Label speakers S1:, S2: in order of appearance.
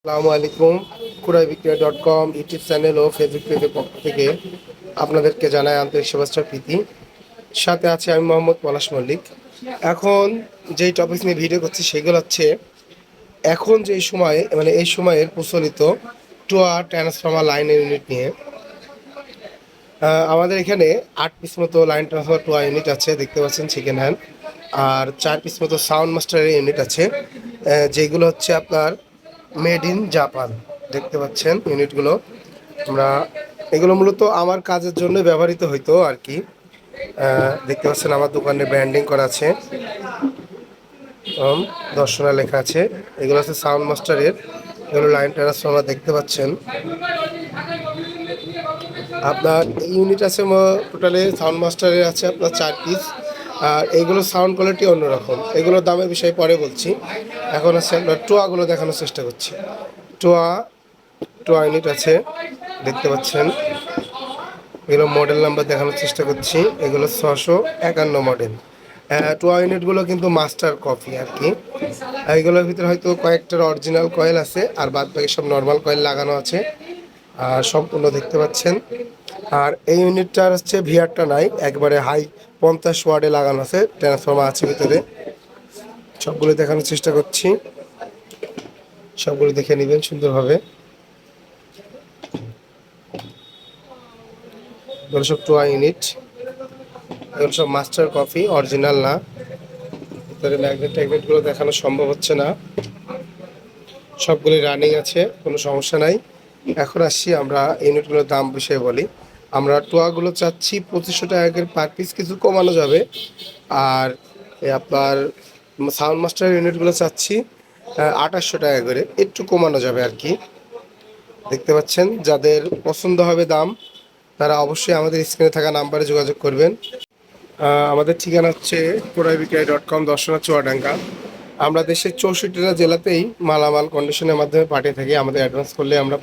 S1: আসসালামু আলাইকুম। ক্রয়বিক্রয়.com YouTube channel ও Facebook পেজের পক্ষ থেকে আপনাদেরকে জানাই আন্তরিক শুভেচ্ছা প্রীতি। সাথে আছে আমি মোহাম্মদ পলাশ মল্লিক। এখন যেই টপিক নিয়ে ভিডিও করছি সেগুলো হচ্ছে এখন যে সময়ে এই সময়ের প্রচলিত টুয়া ট্রান্সফর্মার লাইনের ইউনিট নিয়ে। আমাদের এখানে 8 পিস মতো লাইন ট্রান্সফার টুয়া ইউনিট আছে, দেখতে পাচ্ছেন সেকেন্ড হ্যান্ড। আর 4 পিস মতো সাউন্ড মাস্টারের ইউনিট আছে, যেগুলো হচ্ছে আপনার মেড ইন জাপান। দেখতে পাচ্ছেন ইউনিটগুলো। আমরা এগুলো মূলত আমার কাজের জন্য ব্যবহৃত হইতো আর কি। দেখতে পাচ্ছেন আমার দোকানে ব্র্যান্ডিং করা আছে, দর্শনা লেখা আছে। এগুলো হচ্ছে সাউন্ড মাস্টারের, এগুলো লাইন ট্রান্সফর্মার দেখতে পাচ্ছেন। আপনার এই ইউনিট আছে টোটালে সাউন্ড মাস্টারের আছে আপনার 4 পিস। আর এইগুলো সাউন্ড কোয়ালিটি অন্যরকম, এগুলোর দামের বিষয়ে পরে বলছি। এখন আছে আপনার টোয়াগুলো দেখানোর চেষ্টা করছি। টোয়া টোয়া ইউনিট আছে, দেখতে পাচ্ছেন। এগুলো মডেল নাম্বার দেখানোর চেষ্টা করছি। এগুলো 651 মডেল। টোয়া ইউনিটগুলো কিন্তু মাস্টার কপি আর কি। এইগুলোর ভিতরে হয়তো কয়েকটার অরিজিনাল কয়েল আছে, আর বাদ বাকি সব নর্মাল কয়েল লাগানো আছে। আর সম্পূর্ণ দেখতে পাচ্ছেন। আর এই ইউনিটটার হচ্ছে ভিআরটা নাই, একবারে হাই 50 ওয়ার্ডে লাগানো আছে, ট্রান্সফর্মার আছে ভিতরে। সবগুলো দেখানোর চেষ্টা করছি, সবগুলো দেখে নেবেন সুন্দরভাবে। এগুলো সব টোয়া ইউনিট, এগুলো সব মাস্টার কপি, অরিজিনাল না। ভিতরে ম্যাগনেট ট্যাগনেটগুলো দেখানো সম্ভব হচ্ছে না। সবগুলি রানিং আছে, কোনো সমস্যা নাই। এখন আসছি আমরা ইউনিটগুলোর দাম বিষয়ে বলি। আমরা টোয়াগুলো চাচ্ছি 2500 টাকা করে পার পিস, কিছু কমানো যাবে। আর আপনার সাউন্ড মাস্টার ইউনিটগুলো চাচ্ছি 2800 টাকা করে, একটু কমানো যাবে আর কি। দেখতে পাচ্ছেন, যাদের পছন্দ হবে দাম তারা অবশ্যই আমাদের স্ক্রিনে থাকা নাম্বারে যোগাযোগ করবেন। আমাদের ঠিকানা হচ্ছে ক্রয়বিক্রয়.com, দর্শনা চুয়াডাঙ্গা। আমরা দেশের 64টা জেলাতেই মালামাল কন্ডিশনের মাধ্যমে পাঠিয়ে থাকি। আমাদের অ্যাডভান্স করলে আমরা